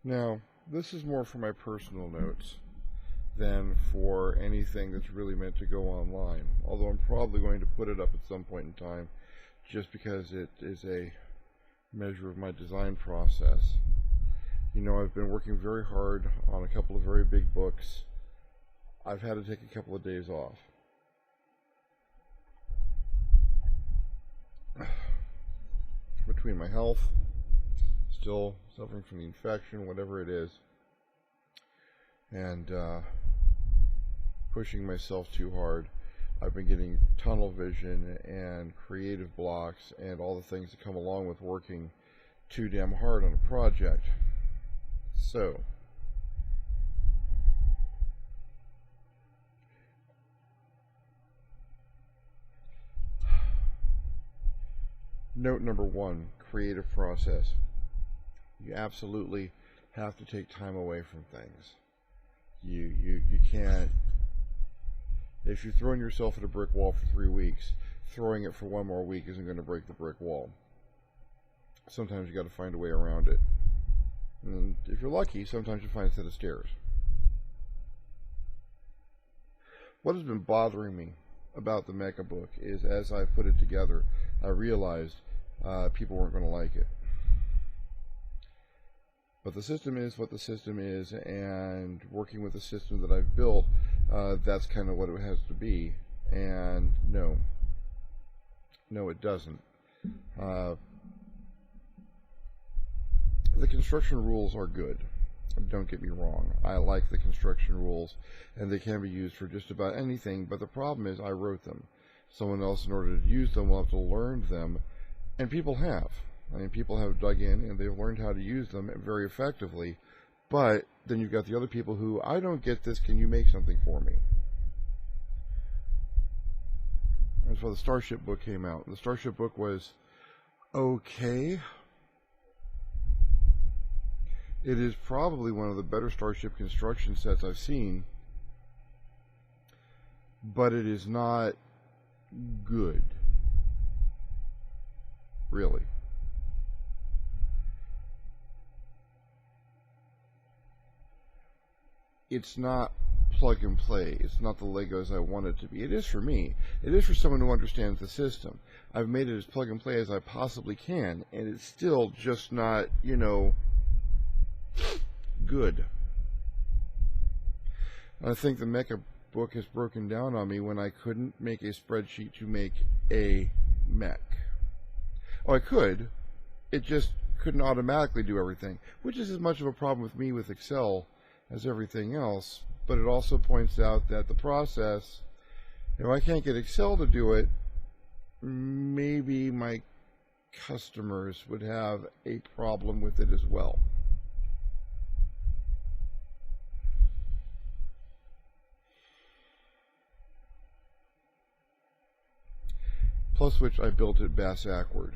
Now, this is more for my personal notes than for anything that's really meant to go online, although I'm probably going to put it up at some point in time just because it is a measure of my design process. You know, I've been working very hard on a couple of very big books. I've had to take a couple of days off. Between my health, still suffering from the infection, whatever it is, and pushing myself too hard, I've been getting tunnel vision and creative blocks and all the things that come along with working too damn hard on a project. So, note number one, creative process. You absolutely have to take time away from things. You can't, if you're throwing yourself at a brick wall for 3 weeks, throwing it for one more week isn't going to break the brick wall. Sometimes you got to find a way around it. And if you're lucky, sometimes you find a set of stairs. What has been bothering me about the Mecha book is, as I put it together, I realized people weren't going to like it. But the system is what the system is, and working with the system that I've built, that's kind of what it has to be. And no, it doesn't. The construction rules are good. Don't get me wrong. I like the construction rules, and they can be used for just about anything, but the problem is I wrote them. Someone else, in order to use them, will have to learn them, and people have. I mean, people have dug in, and they've learned how to use them very effectively, but then you've got the other people who, I don't get this, can you make something for me? That's why the Starship book came out. The Starship book was okay. It is probably one of the better Starship construction sets I've seen, but it is not good, really. It's not plug and play. It's not the Legos I want it to be. It is for me. It is for someone who understands the system. I've made it as plug and play as I possibly can, and it's still just not, good. I think the Mecha book has broken down on me when I couldn't make a spreadsheet to make a mech. Oh, I could. It just couldn't automatically do everything, which is as much of a problem with me with Excel as everything else. But it also points out that the process, if I can't get Excel to do it, maybe my customers would have a problem with it as well. Plus which I built it bass-ackward.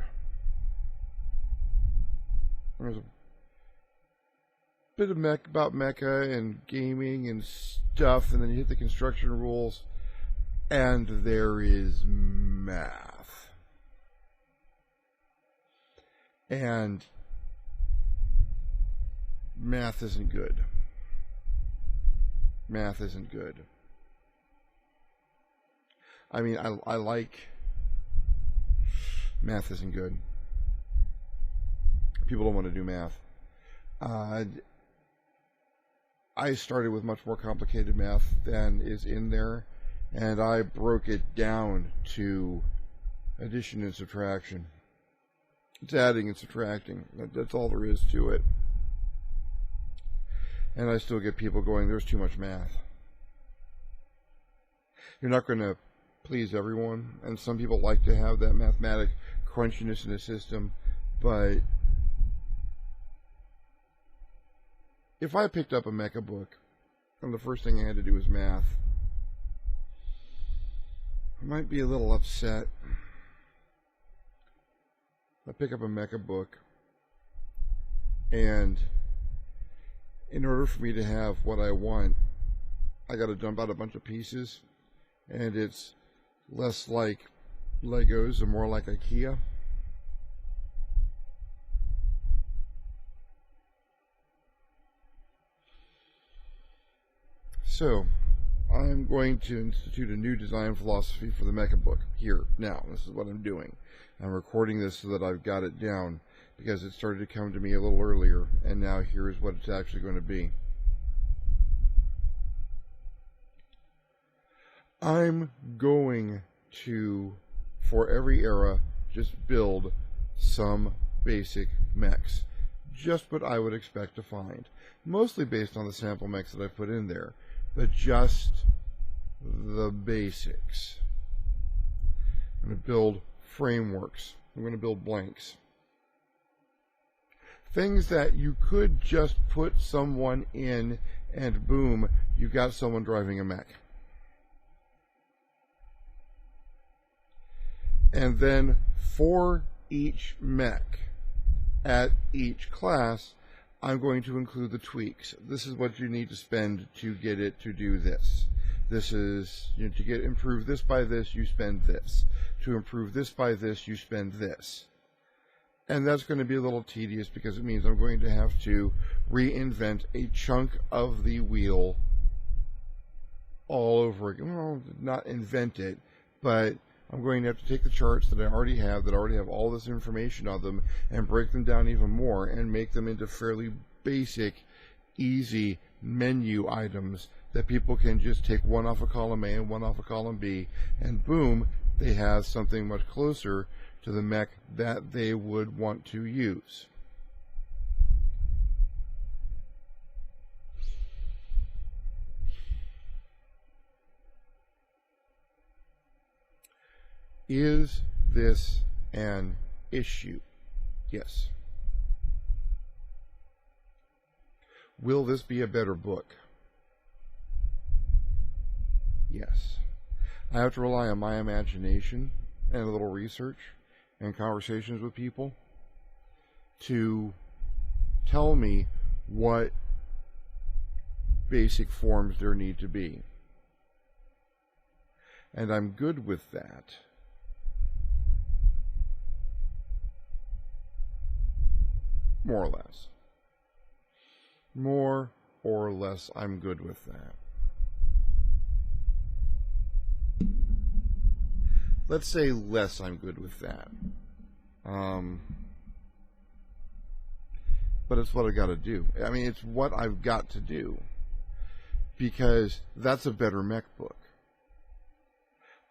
There's a bit of about mecha and gaming and stuff, and then you hit the construction rules, and there is math. And math isn't good. Math isn't good. I mean, I like... Math isn't good. People don't want to do math. I started with much more complicated math than is in there, and I broke it down to addition and subtraction. It's adding and subtracting. That's all there is to it. And I still get people going, there's too much math. You're not going to please everyone, and some people like to have that mathematic crunchiness in the system, but if I picked up a Mecha book and the first thing I had to do was math, I might be a little upset. I pick up a Mecha book, and in order for me to have what I want, I got to dump out a bunch of pieces, and it's less like Legos and more like IKEA. So, I'm going to institute a new design philosophy for the Mecha book. Here, now. This is what I'm doing. I'm recording this so that I've got it down, because it started to come to me a little earlier, and now here's what it's actually going to be. I'm going to, for every era, just build some basic mechs. Just what I would expect to find. Mostly based on the sample mechs that I put in there. But just the basics. I'm going to build frameworks. I'm going to build blanks. Things that you could just put someone in and boom, you've got someone driving a mech. And then for each mech at each class, I'm going to include the tweaks. This is what you need to spend to get it to do this. This is, to get improve this by this, you spend this. To improve this by this, you spend this. And that's going to be a little tedious because it means I'm going to have to reinvent a chunk of the wheel all over again. Well, not invent it, but I'm going to have to take the charts that I already have, all this information on them, and break them down even more and make them into fairly basic, easy menu items that people can just take one off of column A and one off of column B, and boom, they have something much closer to the mech that they would want to use. Is this an issue? Yes. Will this be a better book? Yes. I have to rely on my imagination and a little research and conversations with people to tell me what basic forms there need to be. And I'm good with that. More or less. More or less, I'm good with that. Let's say less, I'm good with that. But it's what I got to do. I mean, it's what I've got to do. Because that's a better mech book.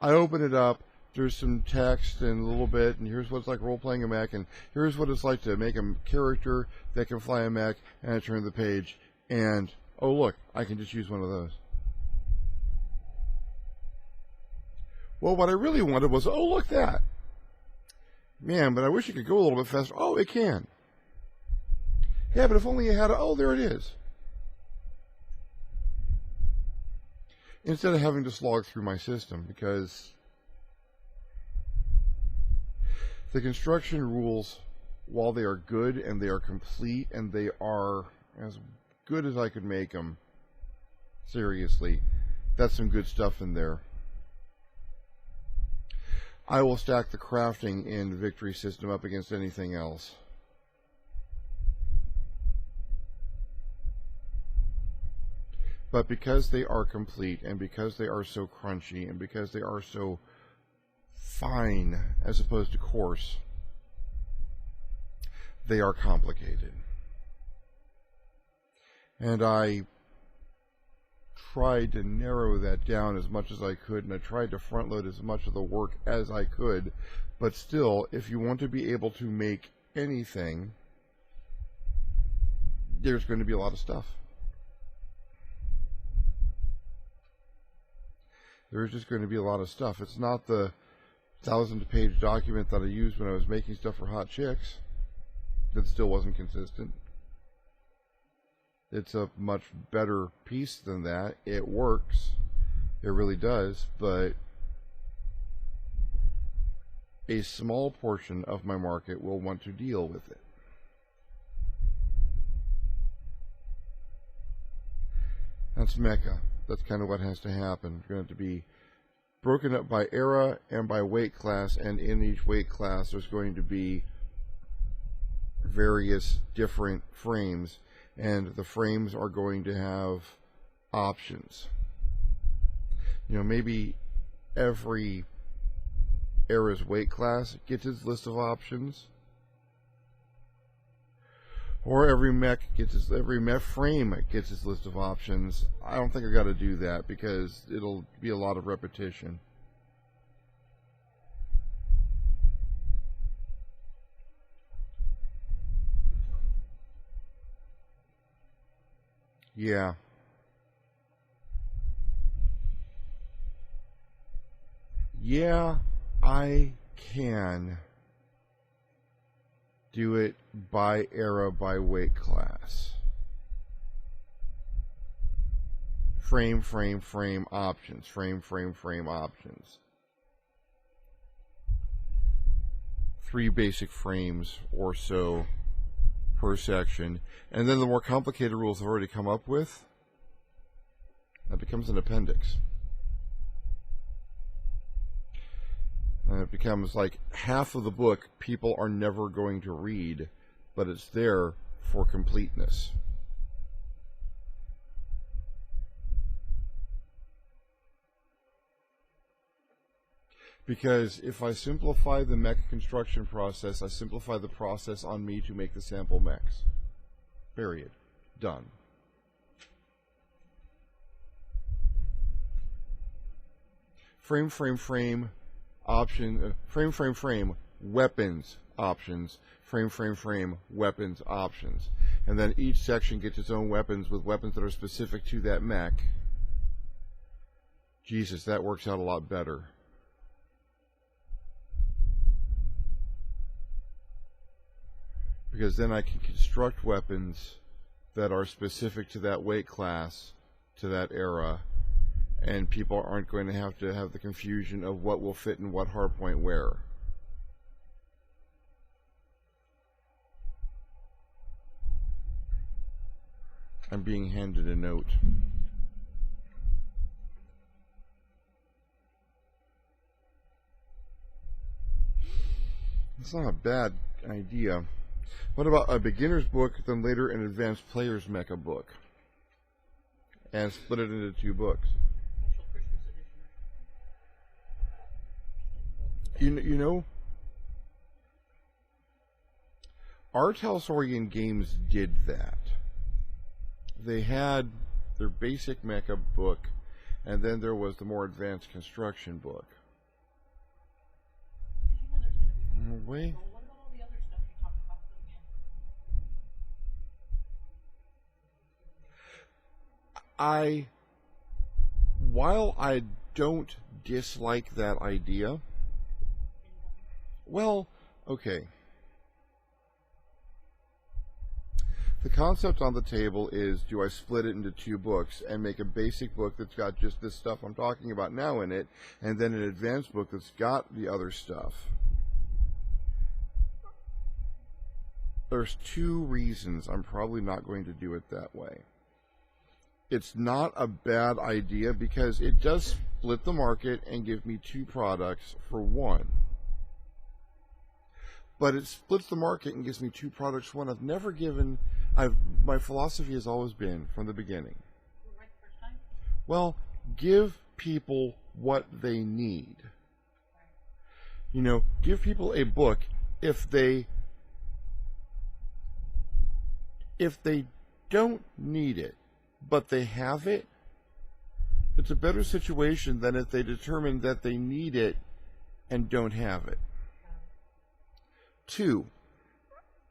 I open it up. There's some text and a little bit, and here's what it's like role-playing a mech, and here's what it's like to make a character that can fly a mech, and I turn the page, and, oh look, I can just use one of those. Well, what I really wanted was, oh look that. Man, but I wish it could go a little bit faster. Oh, it can. Yeah, but if only you had oh, there it is. Instead of having to slog through my system, because the construction rules, while they are good and they are complete and they are as good as I could make them, seriously, that's some good stuff in there. I will stack the crafting in Victory System up against anything else. But because they are complete and because they are so crunchy and because they are so fine as opposed to coarse, they are complicated. And I tried to narrow that down as much as I could, and I tried to front load as much of the work as I could. But still, if you want to be able to make anything, there's going to be a lot of stuff. There's just going to be a lot of stuff. It's not the 1,000-page document that I used when I was making stuff for Hot Chicks that still wasn't consistent. It's a much better piece than that. It works. It really does. But a small portion of my market will want to deal with it. That's Mecha. That's kind of what has to happen. It's going to have to be broken up by era and by weight class, and in each weight class there's going to be various different frames, and the frames are going to have options. Maybe every era's weight class gets its list of options, or every mech frame gets its list of options. I don't think I got to do that because it'll be a lot of repetition. Yeah. Yeah, I can do it by era, by weight class. Frame options. Frame options. 3 basic frames or so per section. And then the more complicated rules I've already come up with, that becomes an appendix. And it becomes like half of the book people are never going to read, but it's there for completeness. Because if I simplify the mech construction process, I simplify the process on me to make the sample mechs. Period. Done. Frame option, frame weapons options, frame weapons options, and then each section gets its own weapons with weapons that are specific to that mech. Jesus, that works out a lot better. Because then I can construct weapons that are specific to that weight class, to that era, and people aren't going to have the confusion of what will fit in what hardpoint where. I'm being handed a note. It's not a bad idea. What about a beginner's book, then later an advanced player's mecha book? And split it into 2 books. You know, Artelsorian Games did that. They had their basic mecha book, and then there was the more advanced construction book. Wait. While I don't dislike that idea, well, okay. The concept on the table is, do I split it into 2 books and make a basic book that's got just this stuff I'm talking about now in it, and then an advanced book that's got the other stuff? There's 2 reasons I'm probably not going to do it that way. It's not a bad idea because it does split the market and give me 2 products for 1. But it splits the market and gives me 2 products for 1. My philosophy has always been, from the beginning, well, give people what they need. Give people a book if they don't need it, but they have it. It's a better situation than if they determine that they need it and don't have it. 2,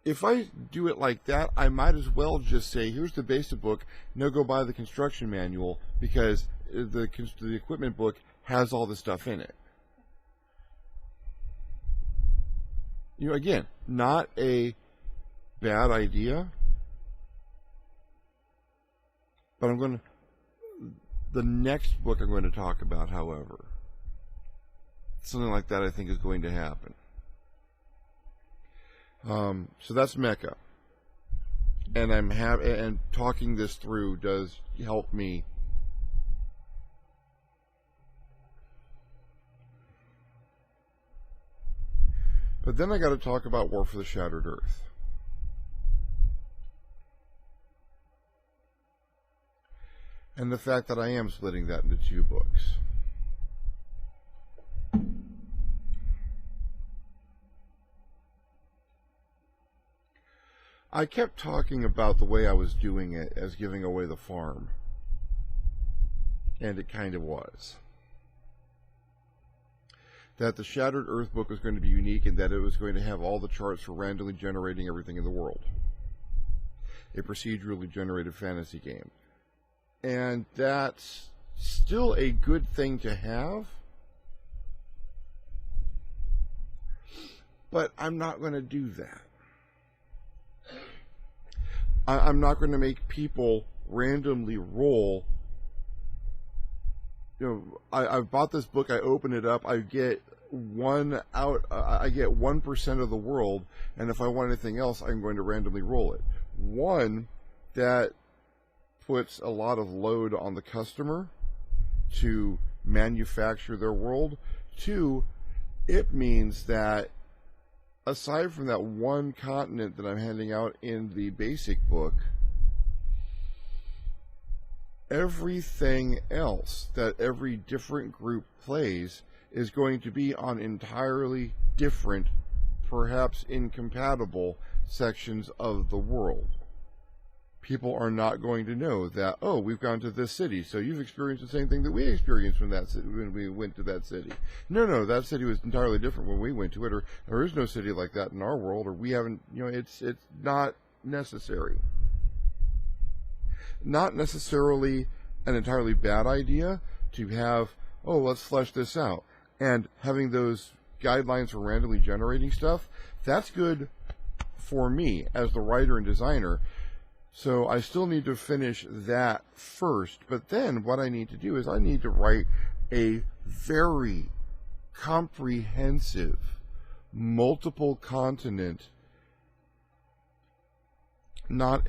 if I do it like that, I might as well just say, here's the basic book, now go buy the construction manual, because the equipment book has all the stuff in it. Again, not a bad idea, but the next book I'm going to talk about, however, something like that I think is going to happen. So that's mecha, and and talking this through does help me. But then I got to talk about War for the Shattered Earth. and the fact that I am splitting that into 2 books. I kept talking about the way I was doing it as giving away the farm, and it kind of was. That the Shattered Earth book was going to be unique and that it was going to have all the charts for randomly generating everything in the world. A procedurally generated fantasy game. And that's still a good thing to have, but I'm not going to do that. I'm not going to make people randomly roll. I've bought this book, I open it up, I get I get 1% of the world, and if I want anything else, I'm going to randomly roll it. One, that puts a lot of load on the customer to manufacture their world. Two, it means that aside from that one continent that I'm handing out in the basic book, everything else that every different group plays is going to be on entirely different, perhaps incompatible sections of the world. People are not going to know that, oh, we've gone to this city, so you've experienced the same thing that we experienced when we went to that city. No, that city was entirely different when we went to it, or there is no city like that in our world, or we haven't, it's not necessary. Not necessarily an entirely bad idea to have, oh, let's flesh this out. And having those guidelines for randomly generating stuff, that's good for me as the writer and designer. So I still need to finish that first. But then what I need to do is I need to write a very comprehensive, multiple continent, there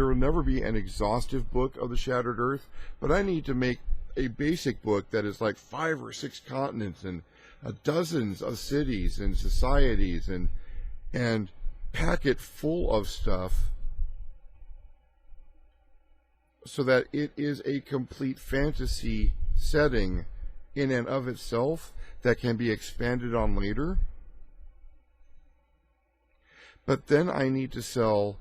will never be an exhaustive book of the Shattered Earth, but I need to make a basic book that is like 5 or 6 continents and dozens of cities and societies and pack it full of stuff so that it is a complete fantasy setting in and of itself that can be expanded on later. But then I need to sell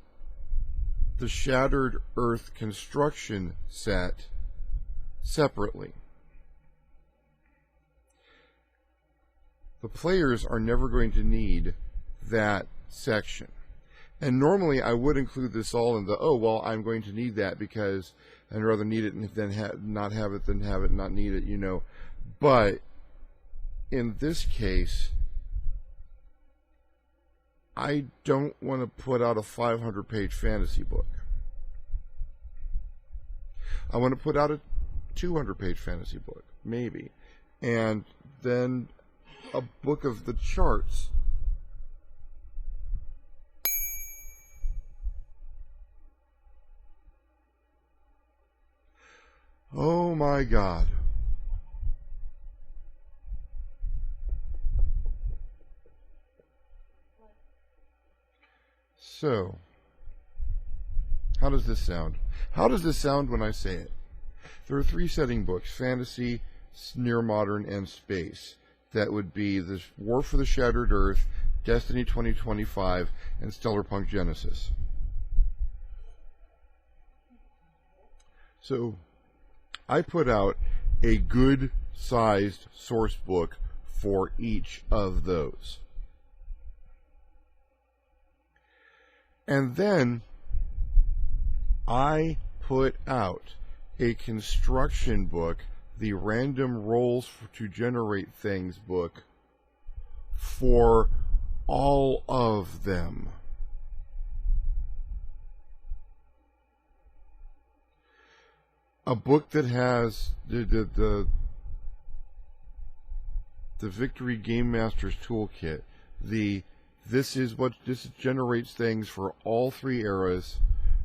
the Shattered Earth construction set separately. The players are never going to need that section. And normally I would include this all in the, oh, well, I'm going to need that because I'd rather need it than not have it than have it not need it, But in this case, I don't want to put out a 500-page fantasy book. I want to put out a 200-page fantasy book, maybe. And then a book of the charts. Oh my God. So, how does this sound? How does this sound when I say it? There are 3 setting books, fantasy, near modern, and space. That would be the War for the Shattered Earth, Destiny 2025, and Stellar Punk Genesis. So, I put out a good-sized source book for each of those. And then I put out a construction book, the random rolls to generate things book, for all of them. A book that has the Victory Game Master's Toolkit, this generates things for all 3 eras,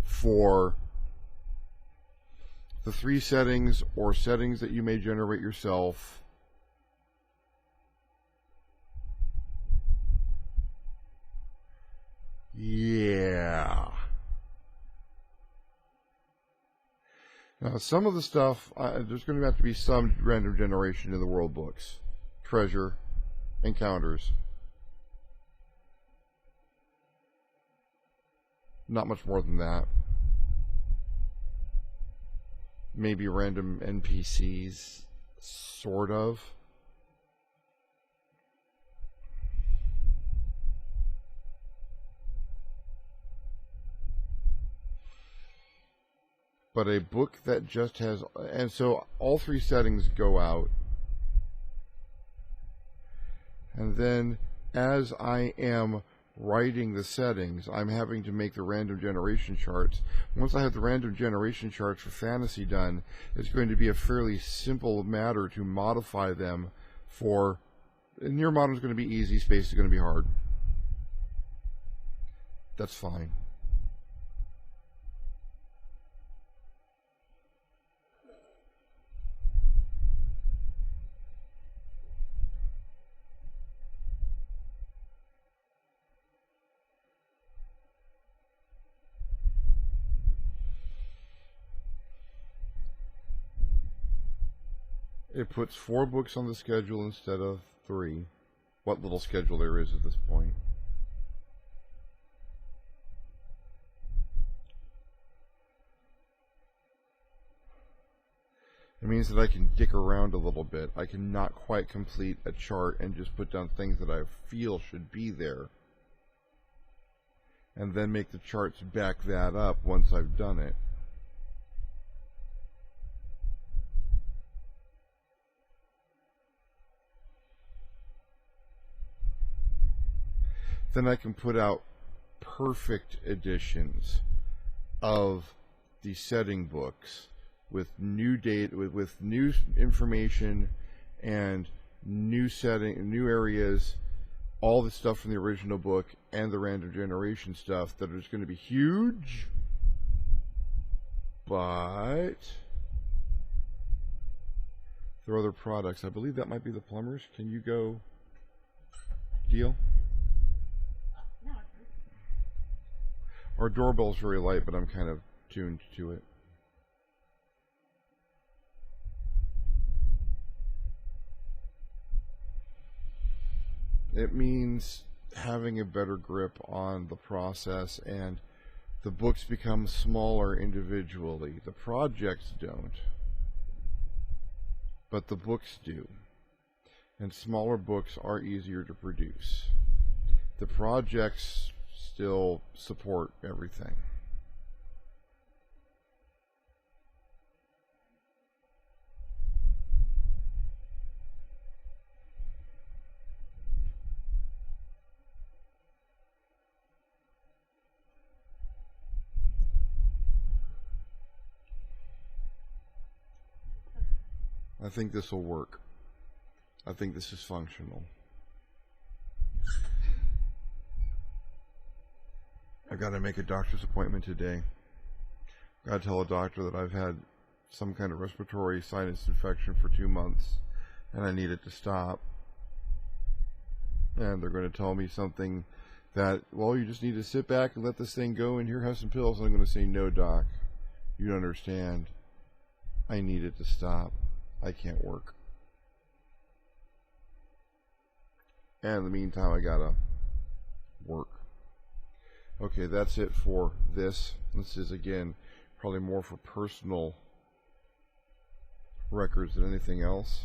for the 3 settings or settings that you may generate yourself. Yeah. Now, some of the stuff, there's going to have to be some random generation in the world books. Treasure, encounters. Not much more than that. Maybe random NPCs, sort of. But a book that just has, and so all three settings go out. And then as I am writing the settings, I'm having to make the random generation charts. Once I have the random generation charts for fantasy done, it's going to be a fairly simple matter to modify them for, near modern is going to be easy, space is going to be hard. That's fine. It puts 4 books on the schedule instead of 3. What little schedule there is at this point. It means that I can dick around a little bit. I can not quite complete a chart and just put down things that I feel should be there. And then make the charts back that up once I've done it. Then I can put out perfect editions of the setting books with new data, with new information and new setting, new areas, all the stuff from the original book and the random generation stuff that is going to be huge. But there are other products. I believe that might be the plumbers. Can you go deal? Our doorbell's very light, but I'm kind of tuned to it. It means having a better grip on the process, and the books become smaller individually. The projects don't, but the books do. And smaller books are easier to produce. The projects still support everything. I think this will work. I think this is functional. I've got to make a doctor's appointment today. I've got to tell a doctor that I've had some kind of respiratory sinus infection for 2 months and I need it to stop. And they're going to tell me something that, well, you just need to sit back and let this thing go and here, have some pills. And I'm going to say, no, doc, you don't understand. I need it to stop. I can't work. And in the meantime, I got to work. Okay, that's it for this. This is, again, probably more for personal records than anything else.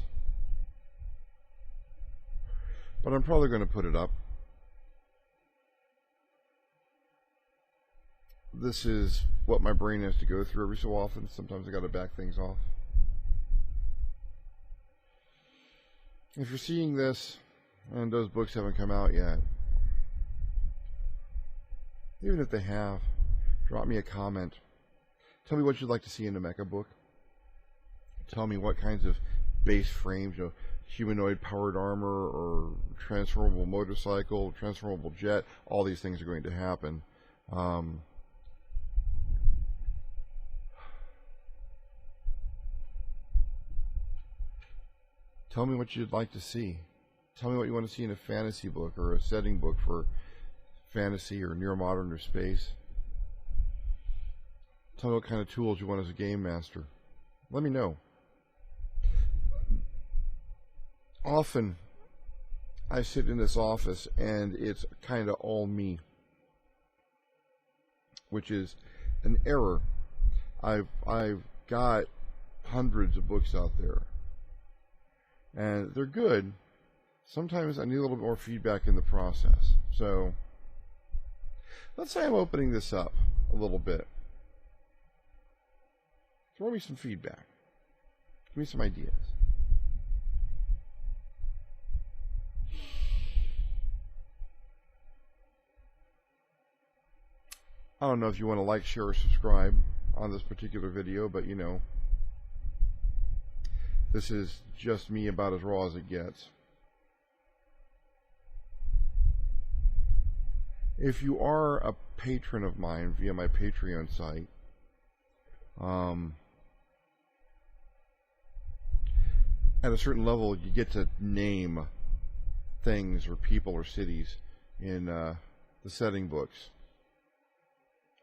But I'm probably going to put it up. This is what my brain has to go through every so often. Sometimes I got to back things off. If you're seeing this and those books haven't come out yet, even if they have, drop me a comment. Tell me what you'd like to see in a mecha book. Tell me what kinds of base frames, you know, humanoid powered armor or transformable motorcycle, transformable jet, all these things are going to happen. Tell me what you'd like to see. Tell me what you want to see in a fantasy book or a setting book for fantasy or near modern or space. Tell me what kind of tools you want as a game master. let me know. Often, I sit in this office and it's kind of all me, which is an error. I've got hundreds of books out there, and they're good. Sometimes I need a little bit more feedback in the process. So let's say I'm opening this up a little bit. Throw me some feedback. Give me some ideas. I don't know if you want to like, share, or subscribe on this particular video, but you know, this is just me about as raw as it gets. If you are a patron of mine via my Patreon site, at a certain level, you get to name things or people or cities in the setting books.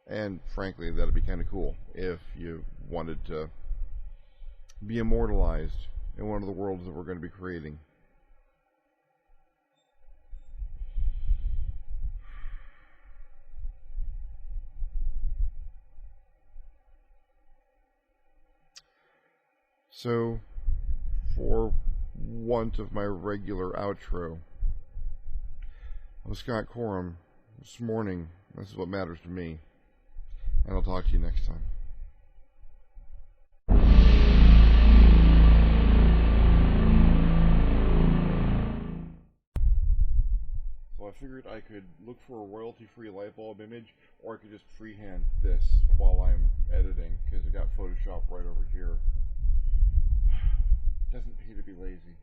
And frankly, that'd be kind of cool if you wanted to be immortalized in one of the worlds that we're going to be creating. So, for want of my regular outro, I'm Scott Corum. This morning, this is what matters to me. And I'll talk to you next time. So I figured I could look for a royalty-free light bulb image, or I could just freehand this while I'm editing, because I got Photoshop right over here. Doesn't pay to be lazy.